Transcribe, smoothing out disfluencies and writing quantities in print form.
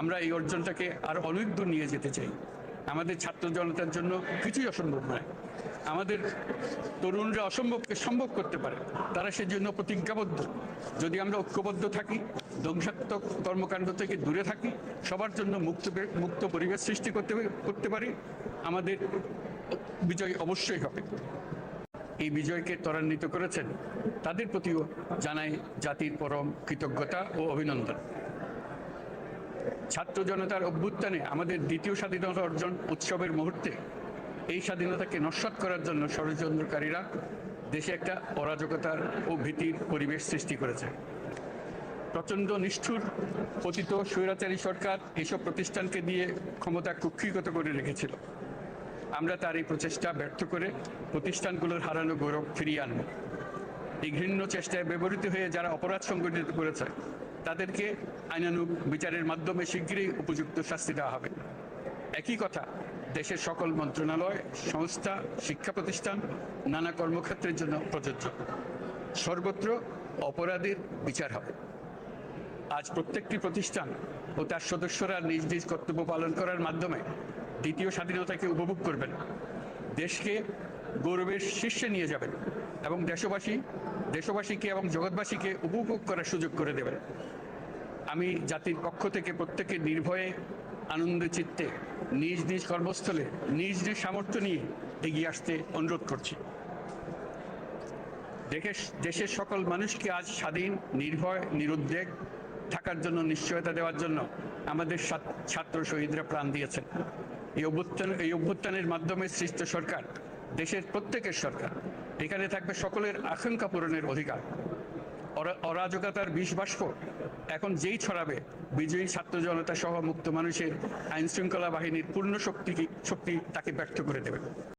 আমরা এই অর্জনটাকে আর অনেক দূর নিয়ে যেতে চাই। আমাদের ছাত্র জনতার জন্য কিছুই অসম্ভব নয়। আমাদের তরুণরা অসম্ভবকে সম্ভব করতে পারে, তারা সেজন্য প্রতিজ্ঞাবদ্ধ। যদি আমরা ঐক্যবদ্ধ থাকি, ধ্বংসাত্মক কর্মকাণ্ড থেকে দূরে থাকি, সবার জন্য মুক্ত পরিবেশ সৃষ্টি করতে পারি, আমাদের বিজয় অবশ্যই হবে। এই বিজয়কে ত্বরান্বিত করেছেন, তাদের প্রতিও জানাই জাতির পরম কৃতজ্ঞতা ও অভিনন্দন। ছাত্র জনতার অভ্যুত্থানে আমাদের দ্বিতীয় স্বাধীনতা অর্জন উৎসবের মুহূর্তে এই স্বাধীনতাকে নস্যাৎ করার জন্য ষড়যন্ত্রকারীরা দেশে একটা অরাজকতার ও ভীতির পরিবেশ সৃষ্টি করেছে। প্রচণ্ড নিষ্ঠুর পতিত স্বৈরাচারী সরকার এইসব প্রতিষ্ঠানকে দিয়ে ক্ষমতা কুক্ষিগত করে রেখেছিল। আমরা তার এই প্রচেষ্টা ব্যর্থ করে প্রতিষ্ঠানগুলোর হারানো গৌরব ফিরিয়ে আনব। এই ঘৃণ্য চেষ্টায় ব্যবহৃত হয়ে যারা অপরাধ সংগঠিত করেছে, তাদেরকে আইনানুগ বিচারের মাধ্যমে শীঘ্রই উপযুক্ত শাস্তি দেওয়া হবে। একই কথা দেশের সকল মন্ত্রণালয়, সংস্থা, শিক্ষা প্রতিষ্ঠান, নানা কর্মক্ষেত্রের জন্য প্রযোজ্য। সর্বত্র অপরাধের বিচার হবে। আজ প্রত্যেকটি প্রতিষ্ঠান ও তার সদস্যরা নিজ নিজ কর্তব্য পালন করার মাধ্যমে দ্বিতীয় স্বাধীনতাকে উপভোগ করবেন, দেশকে গৌরবের শীর্ষে নিয়ে যাবেন এবং দেশবাসীকে এবং জগৎবাসীকে উপভোগ করার সুযোগ করে দেবেন। আমি জাতির পক্ষ থেকে প্রত্যেকে নির্ভয়ে আনন্দ চিত্তে নিজ নিজ কর্মস্থলে নিজ নিজ সামর্থ্য নিয়ে এগিয়ে আসতে অনুরোধ করছি। দেশের সকল মানুষকে আজ স্বাধীন, নির্ভয়, নিরুদ্বেগ থাকার জন্য নিশ্চয়তা দেওয়ার জন্য আমাদের ছাত্র শহীদরা প্রাণ দিয়েছেন। এই অভ্যুত্থানের মাধ্যমে সৃষ্ট সরকার দেশের প্রত্যেকের সরকার। এখানে থাকবে সকলের আকাঙ্ক্ষা পূরণের অধিকার। অরাজকতার বিষবাষ্প এখন যেই ছড়াবে, বিজয়ী ছাত্র জনতা সহ মুক্ত মানুষের আইন শৃঙ্খলা বাহিনীর পূর্ণ শক্তি তাকে ব্যর্থ করে দেবে।